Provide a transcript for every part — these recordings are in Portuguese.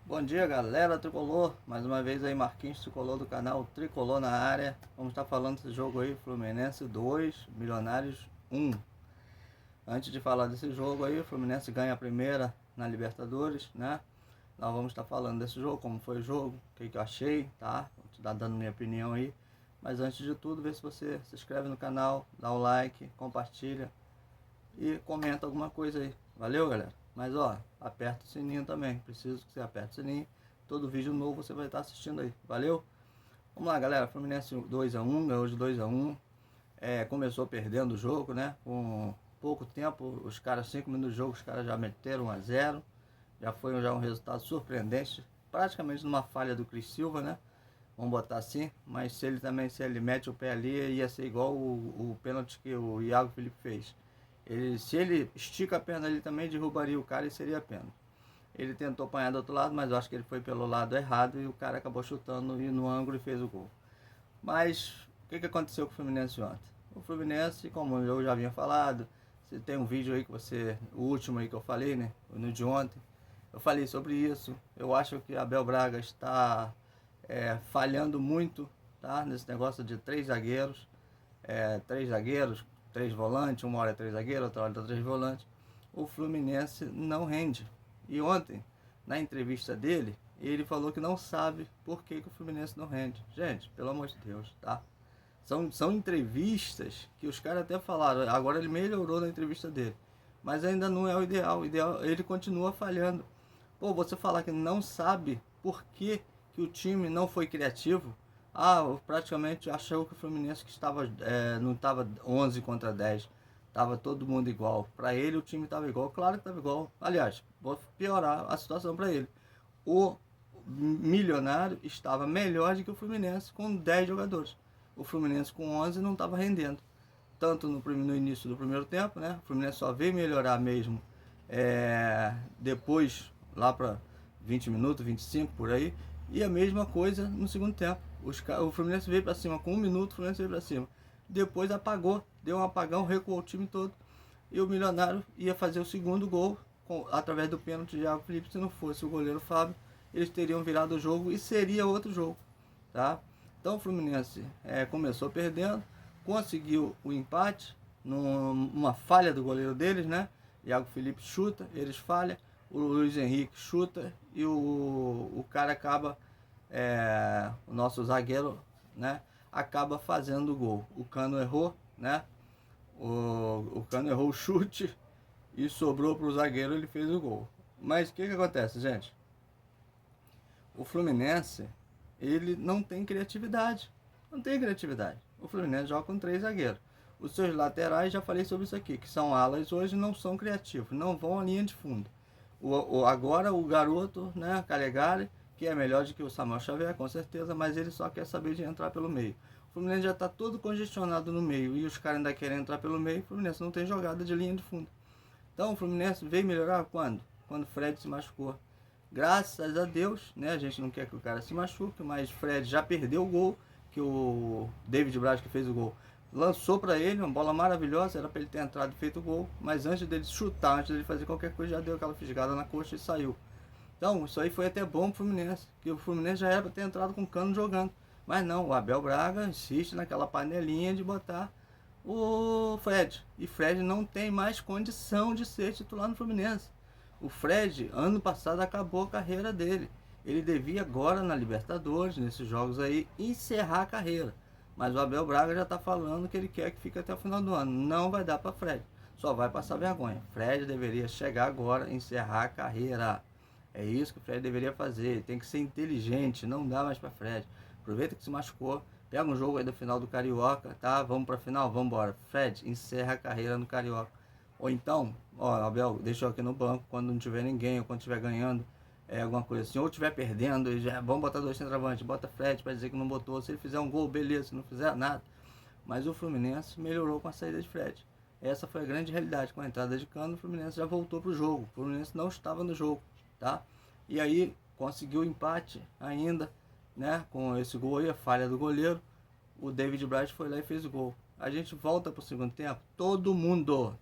Bom dia, galera tricolor, mais uma vez aí Marquinhos Tricolor do canal Tricolor na área. Vamos estar falando desse jogo aí, Fluminense 2, Milionários 1. Antes de falar desse jogo aí, o Fluminense ganha a primeira na Libertadores, né? Nós vamos estar falando desse jogo, como foi o jogo, o que eu achei, tá? Vou te dar dando minha opinião aí. Mas antes de tudo, vê se você se inscreve no canal, dá o like, compartilha e comenta alguma coisa aí. Valeu, galera? Mas ó, aperta o sininho também. Preciso que você aperte o sininho. Todo vídeo novo você vai estar assistindo aí. Valeu? Vamos lá, galera. Fluminense 2-1, ganhou de 2-1. Começou perdendo o jogo, né? Com pouco tempo, os caras, 5 minutos de jogo, os caras já meteram 1-0. Já foi um resultado surpreendente. Praticamente numa falha do Cris Silva, né? Vamos botar assim. Mas se ele mete o pé ali, ia ser igual o pênalti que o Iago Felipe fez. Se ele estica a perna ali também, derrubaria o cara e seria pênalti. Ele tentou apanhar do outro lado, mas eu acho que ele foi pelo lado errado e o cara acabou chutando e no ângulo e fez o gol. Mas o que aconteceu com o Fluminense ontem? O Fluminense, como eu já havia falado, você tem um vídeo aí que o último aí que eu falei, né? No de ontem, eu falei sobre isso. Eu acho que Abel Braga está falhando muito, tá? Nesse negócio de três zagueiros, três volantes, uma hora é três zagueiros, outra hora é três volantes. O Fluminense não rende. E ontem, na entrevista dele, ele falou que não sabe por que o Fluminense não rende. Gente, pelo amor de Deus, tá? São entrevistas que os caras até falaram. Agora ele melhorou na entrevista dele. Mas ainda não é o ideal. Ele continua falhando. Pô, você falar que não sabe por que o time não foi criativo. Praticamente achou que o Fluminense que não estava 11 contra 10. Tava todo mundo igual. Para ele o time estava igual. Claro que estava igual. Aliás, vou piorar a situação para ele. O Milionário estava melhor do que o Fluminense com 10 jogadores. O Fluminense com 11 não estava rendendo. Tanto no início do primeiro tempo, né? O Fluminense só veio melhorar mesmo depois, lá para 20 minutos, 25 por aí. E a mesma coisa no segundo tempo. O Fluminense veio para cima com 1 minuto, o Fluminense veio para cima. Depois apagou, deu um apagão, recuou o time todo. E o Milionário ia fazer o segundo gol através do pênalti de Iago Felipe. Se não fosse o goleiro Fábio, eles teriam virado o jogo e seria outro jogo, tá? Então o Fluminense começou perdendo, conseguiu o empate numa falha do goleiro deles, né? Iago Felipe chuta, eles falham, o Luiz Henrique chuta e o cara acaba, o nosso zagueiro, né? Acaba fazendo o gol. O Cano errou, né? O Cano errou o chute e sobrou para o zagueiro, ele fez o gol. Mas o que acontece, gente? O Fluminense, ele não tem criatividade. Não tem criatividade. O Fluminense joga com 3 zagueiros. Os seus laterais, já falei sobre isso aqui, que são alas hoje, não são criativos, não vão à linha de fundo. Agora o garoto, né, Calegari, que é melhor do que o Samuel Xavier, com certeza, mas ele só quer saber de entrar pelo meio. O Fluminense já está todo congestionado no meio e os caras ainda querem entrar pelo meio. O Fluminense não tem jogada de linha de fundo. Então o Fluminense veio melhorar quando? Quando o Fred se machucou. Graças a Deus, né? A gente não quer que o cara se machuque, mas Fred já perdeu o gol, que o David Braz, que fez o gol, lançou para ele, uma bola maravilhosa, era para ele ter entrado e feito o gol, mas antes dele chutar, antes dele fazer qualquer coisa, já deu aquela fisgada na coxa e saiu. Então, isso aí foi até bom pro Fluminense, que o Fluminense já era para ter entrado com o Cano jogando. Mas não, o Abel Braga insiste naquela panelinha de botar o Fred. E Fred não tem mais condição de ser titular no Fluminense. O Fred, ano passado, acabou a carreira dele. Ele devia agora na Libertadores, nesses jogos aí, encerrar a carreira. Mas o Abel Braga já está falando que ele quer que fique até o final do ano. Não vai dar para Fred. Só vai passar vergonha. Fred deveria chegar agora e encerrar a carreira. É isso que o Fred deveria fazer. Tem que ser inteligente. Não dá mais para Fred. Aproveita que se machucou. Pega um jogo aí do final do Carioca, tá? Vamos para a final? Vamos embora. Fred, encerra a carreira no Carioca. Ou então, Abel, deixa eu aqui no banco quando não tiver ninguém, ou quando estiver ganhando, alguma coisa assim, ou estiver perdendo, vamos botar 2 centroavantes, bota Fred para dizer que não botou. Se ele fizer um gol, beleza, se não fizer nada. Mas o Fluminense melhorou com a saída de Fred. Essa foi a grande realidade. Com a entrada de Cano, o Fluminense já voltou pro jogo. O Fluminense não estava no jogo, tá? E aí conseguiu o empate ainda, né? Com esse gol aí, a falha do goleiro. O David Braz foi lá e fez o gol. A gente volta pro segundo tempo, todo mundo,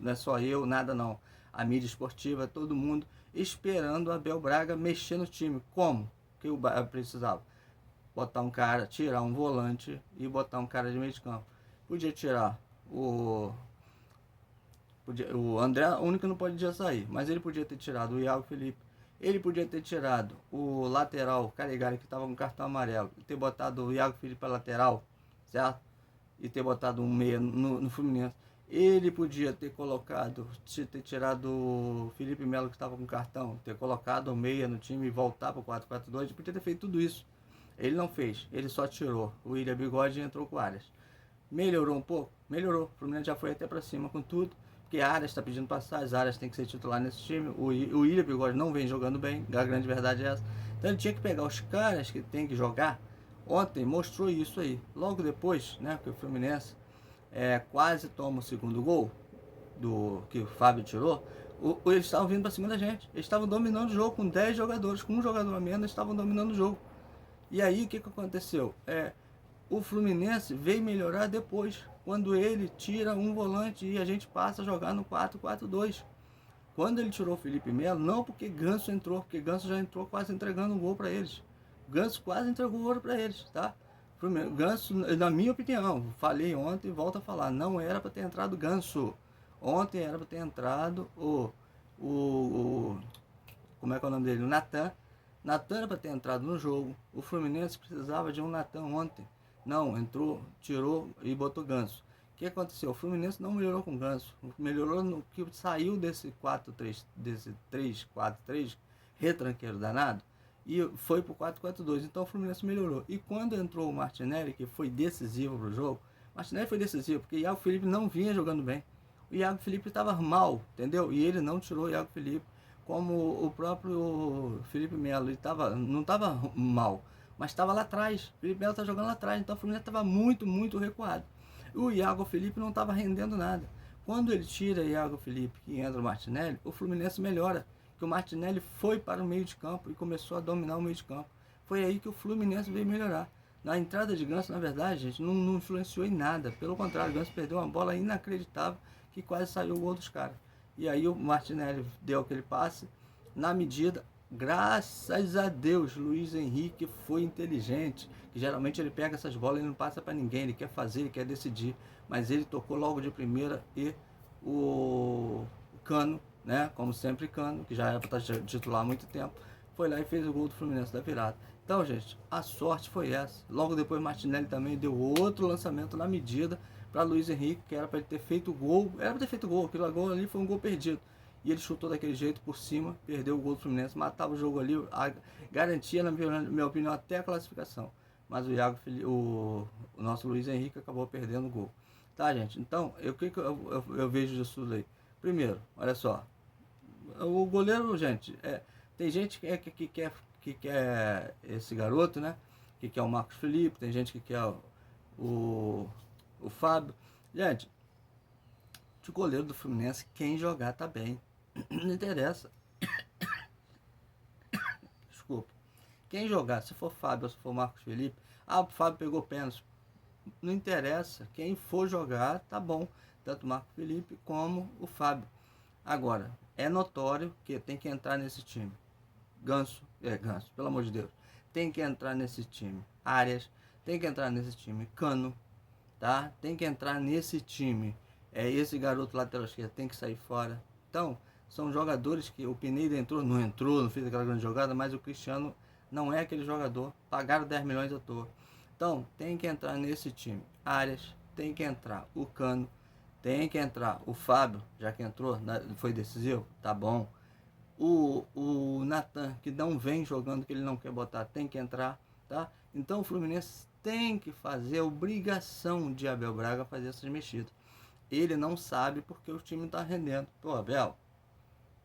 não é só eu, nada não. A mídia esportiva, todo mundo esperando o Abel Braga mexer no time. Como que o Bahia precisava? Botar um cara, tirar um volante e botar um cara de meio de campo. Podia tirar o André, o único que não podia sair, mas ele podia ter tirado o Iago Felipe. Ele podia ter tirado o lateral, o Calegari, que estava com cartão amarelo, e ter botado o Iago Felipe para lateral, certo? E ter botado um meia no Fluminense. Ele podia ter colocado, ter tirado o Felipe Melo, que estava com cartão, ter colocado o meia no time e voltar para o 4-4-2. Ele podia ter feito tudo isso. Ele não fez, ele só tirou o William Bigode e entrou com o Arias. Melhorou um pouco? Melhorou. O Fluminense já foi até para cima com tudo. Porque a Arias está pedindo passar, as Arias tem que ser titular nesse time. O William Bigode não vem jogando bem, a grande verdade é essa. Então ele tinha que pegar os caras que tem que jogar. Ontem mostrou isso aí. Logo depois, né, que o Fluminense quase toma o segundo gol do que o Fábio tirou. Eles estavam vindo para cima da gente. Eles estavam dominando o jogo com 10 jogadores, com um jogador a menos, eles estavam dominando o jogo. E aí o que aconteceu? O Fluminense veio melhorar depois, quando ele tira um volante e a gente passa a jogar no 4-4-2. Quando ele tirou o Felipe Melo, não porque Ganso entrou, porque Ganso já entrou quase entregando um gol para eles. Ganso quase entregou o ouro para eles, tá? Ganso, na minha opinião, falei ontem e volto a falar, não era para ter entrado Ganso. Ontem era para ter entrado como é que é o nome dele? O Natan. Natan era para ter entrado no jogo. O Fluminense precisava de um Natan ontem. Não, entrou, tirou e botou Ganso. O que aconteceu? O Fluminense não melhorou com Ganso. Melhorou no que saiu desse 4-3, desse 3-4-3, retranqueiro danado, e foi pro 4-4-2. Então o Fluminense melhorou. E quando entrou o Martinelli, que foi decisivo pro jogo, Martinelli foi decisivo, porque o Iago Felipe não vinha jogando bem. O Iago Felipe estava mal, entendeu? E ele não tirou o Iago Felipe, como o próprio Felipe Melo. Ele não estava mal, mas estava lá atrás. O Felipe Melo está jogando lá atrás, então o Fluminense estava muito, muito recuado. O Iago Felipe não estava rendendo nada. Quando ele tira o Iago Felipe e entra o Martinelli, o Fluminense melhora. Que o Martinelli foi para o meio de campo e começou a dominar o meio de campo. Foi aí que o Fluminense veio melhorar. Na entrada de Ganso, na verdade, gente, não influenciou em nada. Pelo contrário, o Ganso perdeu uma bola inacreditável que quase saiu o gol dos caras. E aí o Martinelli deu aquele passe na medida. Graças a Deus, Luiz Henrique foi inteligente. Que geralmente ele pega essas bolas e não passa para ninguém. Ele quer fazer, ele quer decidir. Mas ele tocou logo de primeira e o Cano, né? Como sempre, Cano, que já era para estar titular há muito tempo, foi lá e fez o gol do Fluminense da virada. Então, gente, a sorte foi essa. Logo depois, Martinelli também deu outro lançamento na medida para Luiz Henrique, que era para ele ter feito o gol. Era para ter feito o gol, aquele gol ali foi um gol perdido. E ele chutou daquele jeito por cima, perdeu o gol do Fluminense, matava o jogo ali, garantia, na minha opinião, até a classificação. Mas o nosso Luiz Henrique acabou perdendo o gol. Tá, gente? Então, o que eu vejo disso aí? Primeiro, olha só. O goleiro, gente, tem gente que quer esse garoto, né? Que quer o Marcos Felipe, tem gente que quer o Fábio. Gente, o goleiro do Fluminense, quem jogar tá bem. Não interessa. Desculpa. Quem jogar, se for Fábio ou se for Marcos Felipe, o Fábio pegou pênalti. Não interessa. Quem for jogar, tá bom. Tanto o Marcos Felipe como o Fábio. Agora, é notório que tem que entrar nesse time. Ganso, pelo amor de Deus. Tem que entrar nesse time. Arias, tem que entrar nesse time. Cano, tá? Tem que entrar nesse time. Esse garoto lateral esquerdo tem que sair fora. Então, são jogadores que o Pineda não fez aquela grande jogada, mas o Cristiano não é aquele jogador. Pagaram 10 milhões à toa. Então, tem que entrar nesse time. Arias, tem que entrar o Cano, tem que entrar o Fábio, já que entrou, foi decisivo, tá bom. O Natan, que não vem jogando, que ele não quer botar, tem que entrar, tá? Então o Fluminense tem que fazer, obrigação de Abel Braga fazer essas mexidas. Ele não sabe porque o time tá rendendo. Pô, Abel,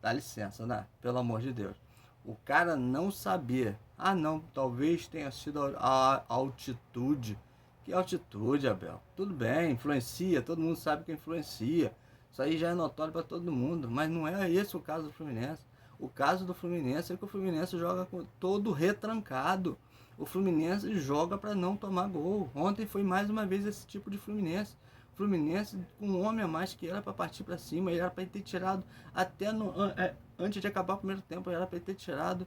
dá licença, né? Pelo amor de Deus. O cara não saber. Não, talvez tenha sido a altitude. Que altitude, Abel? Tudo bem, influencia, todo mundo sabe que influencia. Isso aí já é notório para todo mundo, mas não é esse o caso do Fluminense. O caso do Fluminense é que o Fluminense joga todo retrancado. O Fluminense joga para não tomar gol. Ontem foi mais uma vez esse tipo de Fluminense. O Fluminense com um homem a mais que era para partir para cima, ele era para ter tirado até antes de acabar o primeiro tempo, era para ter tirado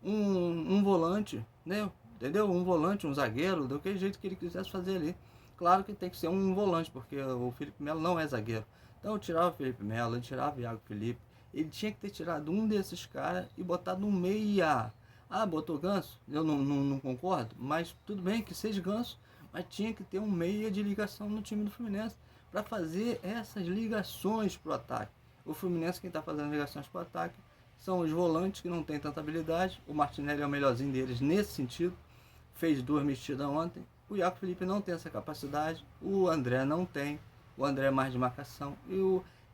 um volante, né? Entendeu? Um volante, um zagueiro, do que jeito que ele quisesse fazer ali. Claro que tem que ser um volante, porque o Felipe Melo não é zagueiro. Então eu tirava o Felipe Melo, eu tirava o Iago Felipe. Ele tinha que ter tirado um desses caras e botado um meia. Ah, botou Ganso? Eu não concordo, mas tudo bem que seja Ganso, mas tinha que ter um meia de ligação no time do Fluminense para fazer essas ligações para o ataque. O Fluminense, quem está fazendo ligações para o ataque, são os volantes que não tem tanta habilidade. O Martinelli é o melhorzinho deles nesse sentido. Fez 2 mexidas ontem. O Iago Felipe não tem essa capacidade. O André não tem. O André é mais de marcação.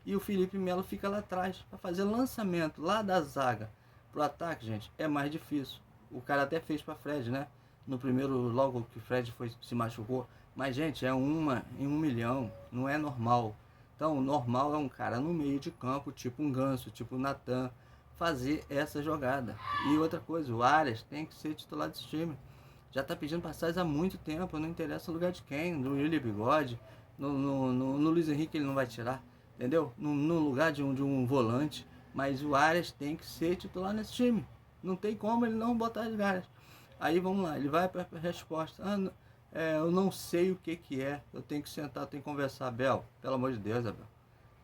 E o Felipe Melo fica lá atrás para fazer lançamento lá da zaga pro ataque, gente. É mais difícil. O cara até fez para Fred, né? No primeiro, logo que o Fred se machucou. Mas, gente, é uma em 1 milhão. Não é normal. Então, o normal é um cara no meio de campo, tipo um Ganso, tipo o Natan, fazer essa jogada. E outra coisa, o Arias tem que ser titular desse time. Já tá pedindo passagem há muito tempo, não interessa o lugar de quem, no William Bigode, no Luiz Henrique ele não vai tirar, entendeu? No lugar de um volante, mas o Arias tem que ser titular nesse time. Não tem como ele não botar as Arias. Aí vamos lá, ele vai para a resposta. Eu não sei o que é, eu tenho que sentar, eu tenho que conversar. Abel, pelo amor de Deus, Abel.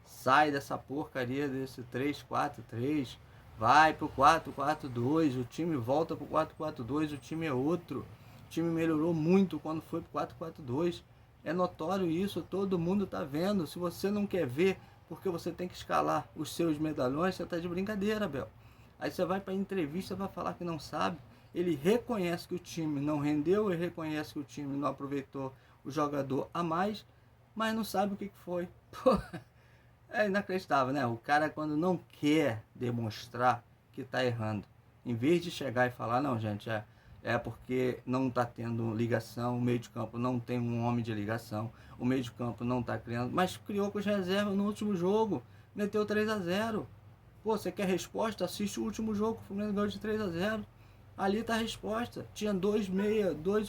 Sai dessa porcaria desse 3-4-3, vai pro 4-4-2, o time volta pro 4-4-2, o time é outro. O time melhorou muito quando foi pro 4-4-2. É notório isso, todo mundo tá vendo. Se você não quer ver, porque você tem que escalar os seus medalhões, você tá de brincadeira, Abel. Aí você vai pra entrevista para falar que não sabe. Ele reconhece que o time não rendeu, ele reconhece que o time não aproveitou o jogador a mais, mas não sabe o que foi. Pô, é inacreditável, né? O cara, quando não quer demonstrar que tá errando, em vez de chegar e falar, não, gente, é porque não tá tendo ligação, o meio de campo não tem um homem de ligação, o meio de campo não tá criando, mas criou com as reservas no último jogo, meteu 3-0. Pô, você quer resposta? Assiste o último jogo, o Fluminense ganhou de 3-0. Ali tá a resposta. Tinha 2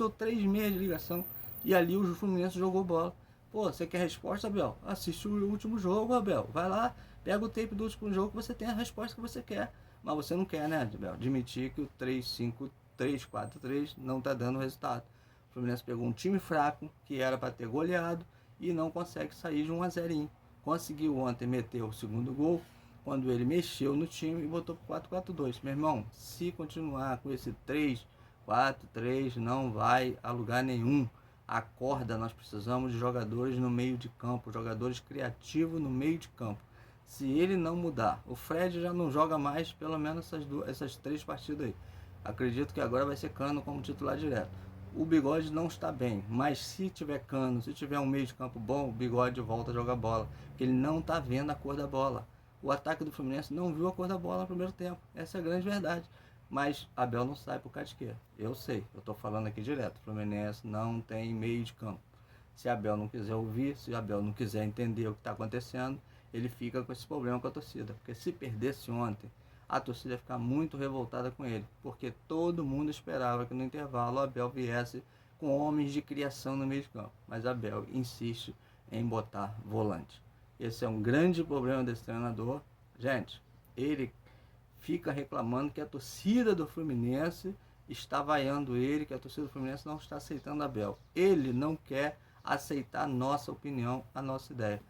ou 3 meias de ligação, e ali o Fluminense jogou bola. Pô, você quer resposta, Abel? Assiste o último jogo, Abel. Vai lá, pega o tape do último jogo que você tem a resposta que você quer. Mas você não quer, né, Abel? Admitir que o 3-5-3-4-3 não tá dando resultado. O Fluminense pegou um time fraco, que era para ter goleado, e não consegue sair de 1-0. Conseguiu ontem meter o segundo gol, quando ele mexeu no time e botou pro 4-4-2. Meu irmão, se continuar com esse 3-4-3, não vai a lugar nenhum. Acorda, nós precisamos de jogadores no meio de campo, jogadores criativos no meio de campo. Se ele não mudar, o Fred já não joga mais pelo menos essas 3 partidas aí. Acredito que agora vai ser Cano como titular direto. O Bigode não está bem, mas se tiver Cano, se tiver um meio de campo bom, o Bigode volta a jogar bola, porque ele não está vendo a cor da bola. O ataque do Fluminense não viu a cor da bola no primeiro tempo, essa é a grande verdade. Mas Abel não sai por causa de quê? Eu sei, eu tô falando aqui direto. O Fluminense não tem meio de campo. Se Abel não quiser ouvir, se Abel não quiser entender o que está acontecendo, ele fica com esse problema com a torcida. Porque se perdesse ontem, a torcida ia ficar muito revoltada com ele. Porque todo mundo esperava que no intervalo o Abel viesse com homens de criação no meio de campo. Mas Abel insiste em botar volante. Esse é um grande problema desse treinador. Gente, ele fica reclamando que a torcida do Fluminense está vaiando ele, que a torcida do Fluminense não está aceitando Abel. Ele não quer aceitar a nossa opinião, a nossa ideia.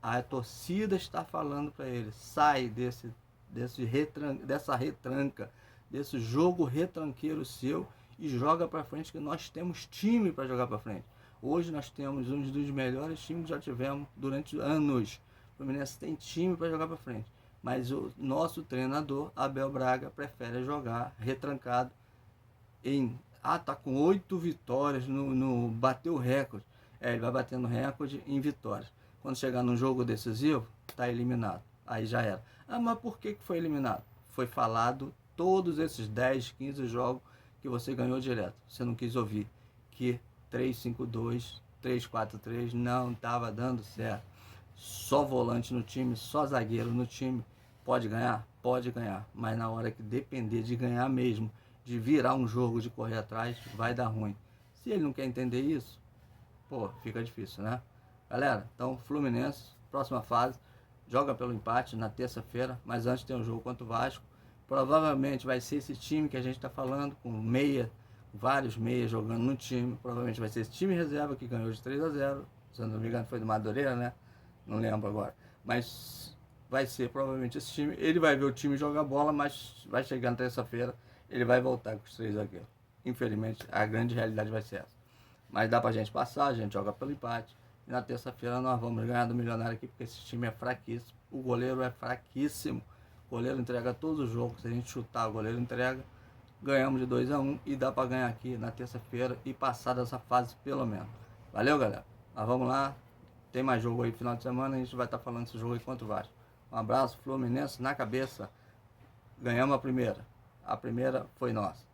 A torcida está falando para ele, sai dessa retranca, desse jogo retranqueiro seu e joga para frente, que nós temos time para jogar para frente. Hoje nós temos um dos melhores times que já tivemos durante anos. O Fluminense tem time para jogar para frente. Mas o nosso treinador, Abel Braga, prefere jogar retrancado tá com 8 vitórias, bateu o recorde. Ele vai batendo recorde em vitórias. Quando chegar num jogo decisivo, tá eliminado. Aí já era. Mas por que foi eliminado? Foi falado todos esses 10, 15 jogos que você ganhou direto. Você não quis ouvir que 3-5-2, 3-4-3 não estava dando certo. Só volante no time, só zagueiro no time. Pode ganhar? Pode ganhar. Mas na hora que depender de ganhar mesmo, de virar um jogo, de correr atrás, vai dar ruim. Se ele não quer entender isso, pô, fica difícil, né? Galera, então Fluminense, próxima fase, joga pelo empate na terça-feira, mas antes tem um jogo contra o Vasco. Provavelmente vai ser esse time que a gente está falando, com meia, vários meias jogando no time. Provavelmente vai ser esse time reserva que ganhou de 3-0. Se eu não me engano foi do Madureira, né? Não lembro agora. Mas vai ser provavelmente esse time. Ele vai ver o time jogar bola, mas vai chegar na terça-feira, ele vai voltar com os 3 zagueiros. Infelizmente, a grande realidade vai ser essa. Mas dá pra gente passar, a gente joga pelo empate. E na terça-feira nós vamos ganhar do Milionário aqui, porque esse time é fraquíssimo. O goleiro é fraquíssimo. O goleiro entrega todos os jogos. Se a gente chutar, o goleiro entrega. Ganhamos de 2-1 e dá pra ganhar aqui na terça-feira e passar dessa fase pelo menos. Valeu, galera. Mas vamos lá. Tem mais jogo aí final de semana. A gente vai estar falando desse jogo aí contra o Vasco. Um abraço, Fluminense na cabeça. Ganhamos a primeira. A primeira foi nossa.